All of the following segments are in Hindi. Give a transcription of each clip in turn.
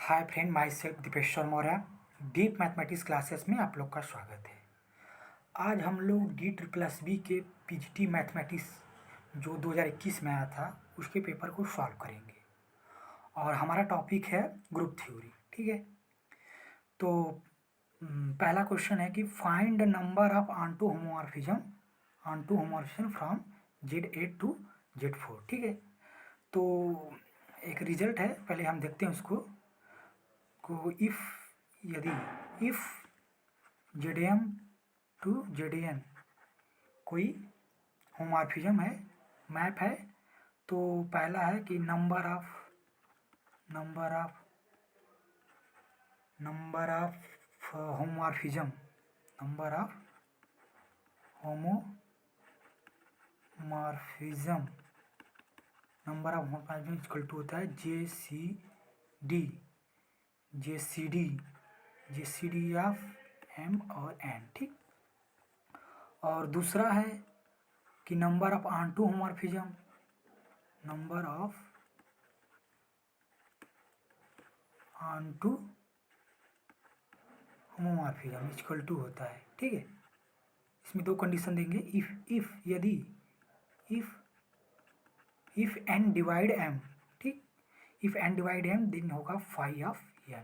हाय friend, myself Deepeshwar Maurya. Deep mathematics classes में आप लोग का स्वागत है। आज हम लोग DSSB के PGT मैथमेटिक्स जो 2021 में आया था उसके पेपर को सॉल्व करेंगे और हमारा टॉपिक है ग्रुप थ्योरी। ठीक है, तो पहला क्वेश्चन है कि find the number of onto homomorphism from Z8 to Z4। ठीक है, तो एक रिजल्ट है, पहले हम देखते हैं उसको को। इफ ZM to ZN कोई होमोमॉर्फिज्म है, मैप है, तो पहला है कि number of homomorphism equal to होता है JCD ऑफ M और N। ठीक, और दूसरा है कि number of onto homomorphism equal to होता है। ठीक है, इसमें दो कंडीशन देंगे। इफ n डिवाइड m, ठीक, if n divide m then होगा फाई ऑफ n।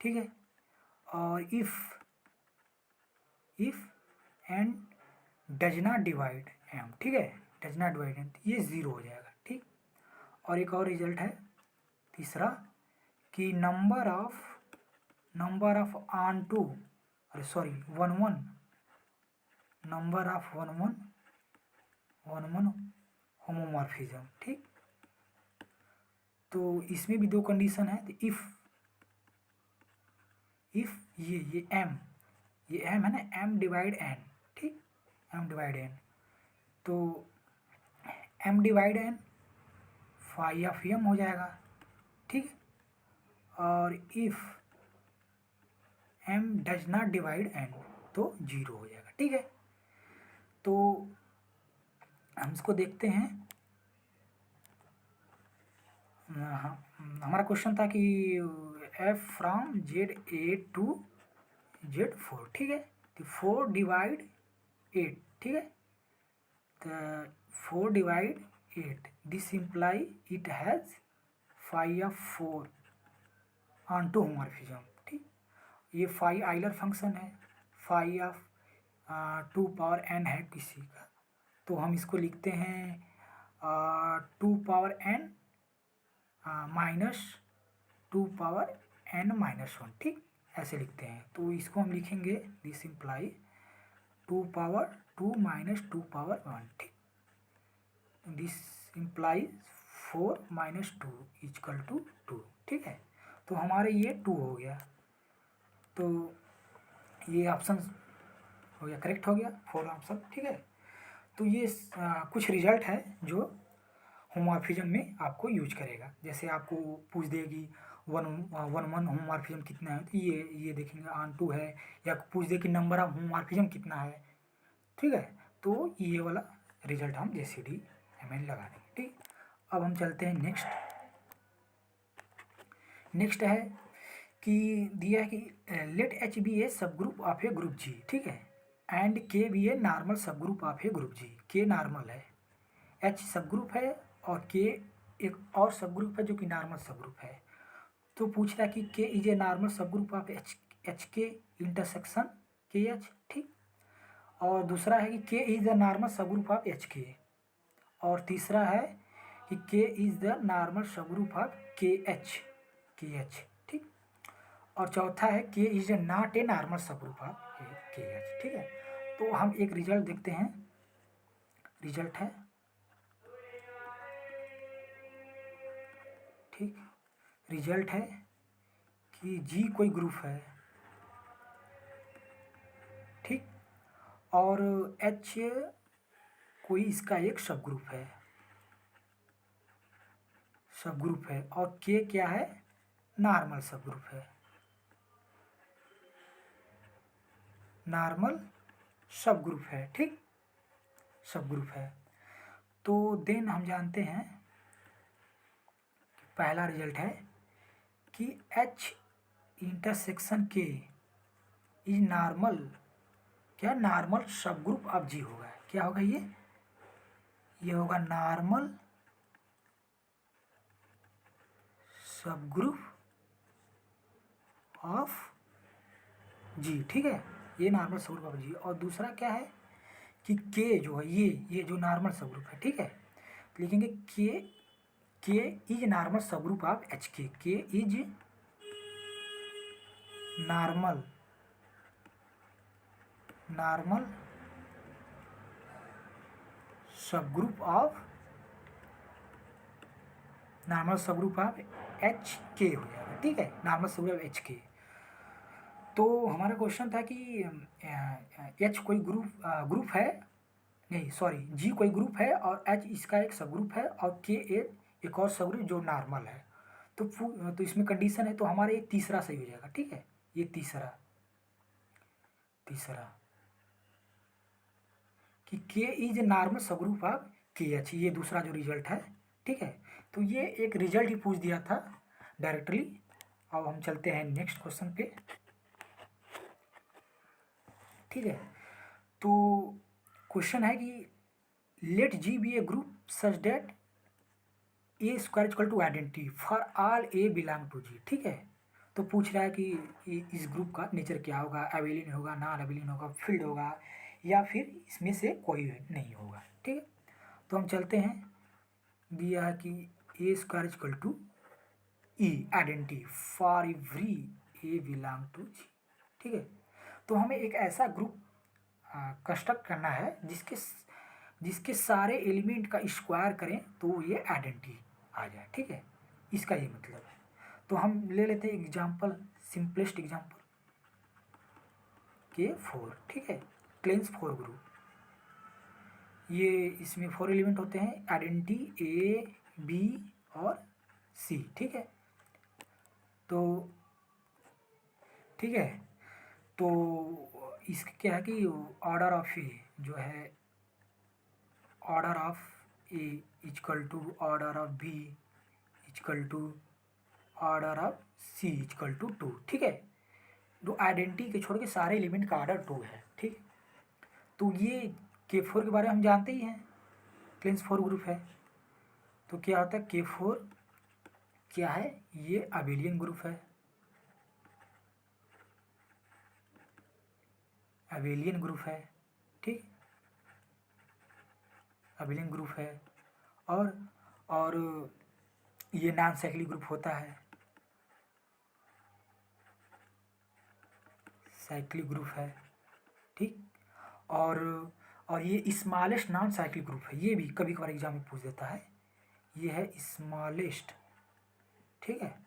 ठीक है, और if n does not divide m, ठीक है, डज नॉट डिवाइड m, ये ज़ीरो हो जाएगा। ठीक, और एक और रिजल्ट है तीसरा कि number of onto number of one homomorphism. ठीक, तो इसमें भी दो कंडीशन है। तो इफ ये m है ना, m डिवाइड n, ठीक, m डिवाइड n, तो m divide n phi of m हो जाएगा। ठीक, और if m does not divide n तो जीरो हो जाएगा। ठीक है, तो हम इसको देखते हैं। हमारा क्वेश्चन था कि f from Z8 to Z4। ठीक है, तो 4 डिवाइड 8, ठीक है, तो 4 divide 8 this imply it has phi of 4 onto homomorphism. ठीक, ये फाई आइलर फंक्शन है, फाई ऑफ 2 पावर n है किसी का, तो हम इसको लिखते हैं 2 power n minus 2 power n minus 1। ठीक, ऐसे लिखते हैं, तो इसको हम लिखेंगे this imply 2 power 2 minus 2 power 1। ठीक, this imply 4 minus 2 equal to 2। ठीक है, तो हमारे ये 2 हो गया, तो ये ऑप्शन हो गया, करेक्ट हो गया 4 ऑप्शन। ठीक है, तो ये कुछ रिजल्ट है जो होमोमॉर्फिज्म में आपको यूज करेगा। जैसे आपको पूछ देगी वन होमोमॉर्फिज्म कितना है, तो ये देखेंगे ऑन टू है, या पूछ दे कि नंबर ऑफ होमोमॉर्फिज्म कितना है। ठीक है, तो ये वाला रिजल्ट हम JCD-MN लगा देंगे। ठीक, अब हम चलते हैं नेक्स्ट है कि दिया है कि late H be a sub group of a group G। ठीक है, and K be a normal sub group of a group G। K normal है, H सब ग्रुप है, और K एक और सब ग्रुप है जो कि नॉर्मल सब ग्रुप है। तो पूछ रहा है कि K is a normal sub group of H के इंटरसेक्शन KH। ठीक, और दूसरा है कि K is the normal sub group of HK, और तीसरा है कि K is the normal sub group of KH। ठीक, और चौथा है K is not a normal sub group of KH। ठीक है, तो हम एक रिजल्ट देखते हैं। रिजल्ट है, ठीक, रिजल्ट है कि G कोई ग्रुप है, ठीक, और H कोई इसका एक सब ग्रुप है, और K क्या है, नॉर्मल सब ग्रुप है, नॉर्मल सब ग्रुप है। ठीक, सब ग्रुप है, तो देन हम जानते हैं पहला रिजल्ट है कि H intersection K is normal, क्या normal sub group of G होगा, क्या होगा ये होगा normal sub group of G, ठीक है, ये normal sub group of G। और दूसरा क्या है कि K जो है ये जो नॉर्मल सब ग्रुप है, ठीक है, तो लिखेंगे K is normal sub group of HK, K is normal sub group of HK हो जाएगा, ठीक है, नॉर्मल सब ग्रुप HK। तो हमारा क्वेश्चन था कि H कोई ग्रुप है, नहीं सॉरी, G कोई ग्रुप है और H इसका एक सब ग्रुप है और K एक और सब ग्रुप जो नॉर्मल है। तो इसमें कंडीशन है, तो हमारा ये तीसरा सही हो जाएगा, ठीक है, ये तीसरा कि K is normal sub group of KH, ये दूसरा जो रिजल्ट है, ठीक है। तो ये एक रिजल्ट ही पूछ दिया था डायरेक्टली। अब हम चलते हैं नेक्स्ट क्वेश्चन पे, ठीक है। तो क्वेश्चन है कि let G be a group such that A square equal to identity for all A belong to G, ठीक है। तो पूछ रहा है कि इस ग्रुप का नेचर क्या होगा, एबिलियन होगा, नॉन एबिलियन होगा, फील्ड होगा, या फिर इसमें से कोई नहीं होगा, ठीक है। तो हम चलते हैं, दिया है कि A square equal to E identity for every A belong to G, ठीक है। तो हमें एक ऐसा ग्रुप कंस्ट्रक्ट करना है जिसके सारे एलिमेंट का स्क्वायर करें तो ये आइडेंटिटी आ जाए, ठीक है, इसका ये मतलब है। तो हम ले लेते हैं एग्जांपल, सिंपलेस्ट एग्जांपल K4, ठीक है, क्लेंस 4 ग्रुप। ये इसमें 4 एलिमेंट होते हैं, आइडेंटिटी A B और C, ठीक है। तो ठीक है, तो इसका क्या है कि ऑर्डर ऑफ ए जो है, order of A equal to order of B equal to order of C equal to 2, ठीक है। जो आइडेंटिटी के छोड़ के सारे एलिमेंट का ऑर्डर 2 है, ठीक। तो ये K4 के बारे में हम जानते ही हैं, क्लेंस 4 ग्रुप है। तो क्या होता है K4 क्या है, ये अबेलियन ग्रुप है, अबेलियन ग्रुप है, ठीक, अबेलियन ग्रुप है। और ये नॉन साइक्लिक ग्रुप होता है, साइक्लिक ग्रुप है, ठीक। और ये स्मॉलेस्ट नॉन साइक्लिक ग्रुप है, ये भी कभी कभार एग्जाम में पूछ देता है, ये है स्मॉलेस्ट, ठीक है,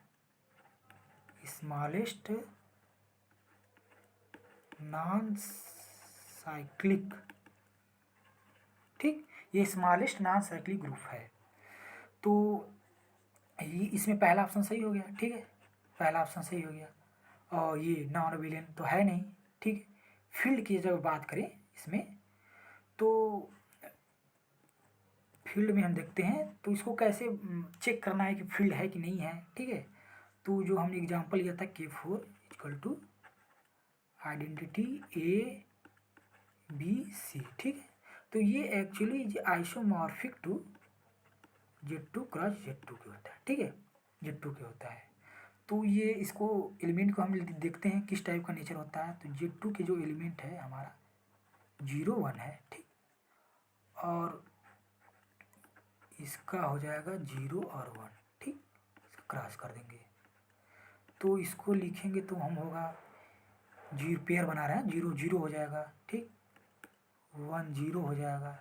स्मॉलेस्ट नॉन साइक्लिक, ठीक, ये स्मॉलेस्ट नॉन साइक्लिक ग्रुप है। तो ये इसमें पहला ऑप्शन सही हो गया, ठीक है, पहला ऑप्शन सही हो गया। और ये नॉन अबेलियन तो है नहीं, ठीक। फील्ड की जब बात करें इसमें, तो फील्ड में हम देखते हैं तो इसको कैसे चेक करना है कि फील्ड है कि नहीं है, ठीक है। तो जो हमने एग्जांपल लिया था K4 equal to identity ABC, ठीक है। तो ये actually isomorphic to Z2 cross Z2 के होता है, ठीक है, Z2 के होता है। तो ये इसको एलिमेंट को हम देखते हैं किस टाइप का नेचर होता है। तो Z2 के जो एलिमेंट है हमारा 0 1 है, ठीक, और इसका हो जाएगा 0 और 1, ठीक, इसका क्रॉस कर देंगे। तो इसको लिखेंगे तो हम होगा, जीरो पेयर बना रहे हैं, 0 0 हो जाएगा, ठीक, 1 0 हो जाएगा,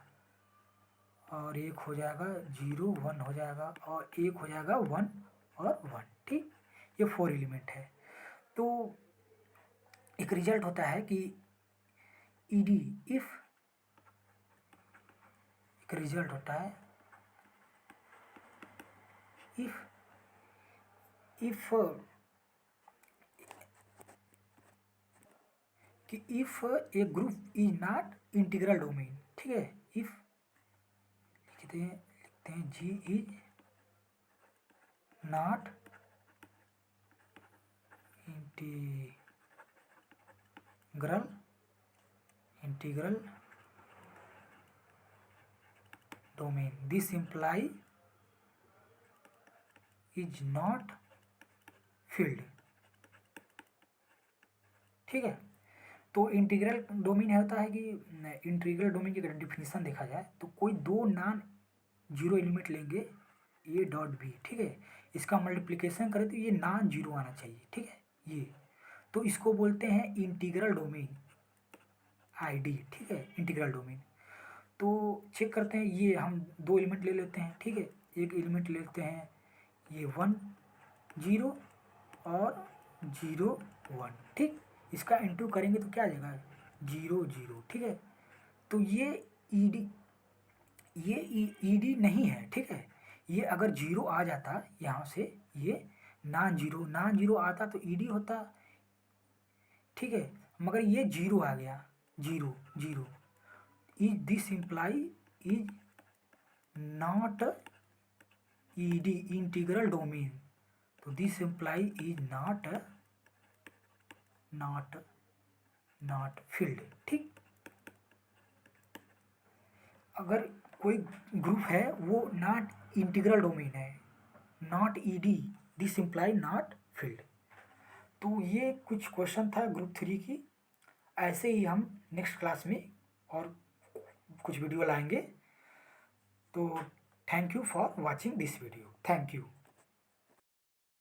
और एक हो जाएगा 0 1 हो जाएगा, और एक हो जाएगा 1 और 1, ठीक। ये 4 एलिमेंट है। तो एक रिजल्ट होता है कि ईडी इफ, एक रिजल्ट होता है इफ कि if A group is not integral domain, ठीक है, इफ लिखते हैं G is not integral domain, this imply is not field. ठीक है, तो इंटीग्रल डोमेन होता है कि इंटीग्रल डोमेन की अगर डिफिनीशन देखा जाए तो कोई दो नॉन जीरो एलिमेंट लेंगे ए डॉट बी, ठीक है, इसका मल्टीप्लिकेशन करें तो ये नॉन जीरो आना चाहिए, ठीक है, ये तो इसको बोलते हैं इंटीग्रल डोमेन, आईडी, ठीक है, इंटीग्रल डोमेन। तो चेक करते हैं, ये हम दो एलिमेंट ले लेते हैं, ठीक है, एक एलिमेंट लेते हैं ये 1 0 और 0 1, ठीक, इसका इंटू करेंगे तो क्या आ जाएगा 0 0, ठीक है, तो ये ईडी नहीं है, ठीक है, ये अगर जीरो आ जाता यहाँ से, ये नॉन जीरो आता तो ईडी होता, ठीक है, मगर ये जीरो आ गया, zero zero, is this imply is not ED integral domain, तो this imply is not field, ठीक। अगर कोई ग्रुप है वो नॉट इंटीग्रल डोमेन है, not ED, this imply not field. तो ये कुछ क्वेश्चन था ग्रुप 3 की, ऐसे ही हम नेक्स्ट क्लास में और कुछ वीडियो लाएंगे। तो thank you for watching this video, thank you.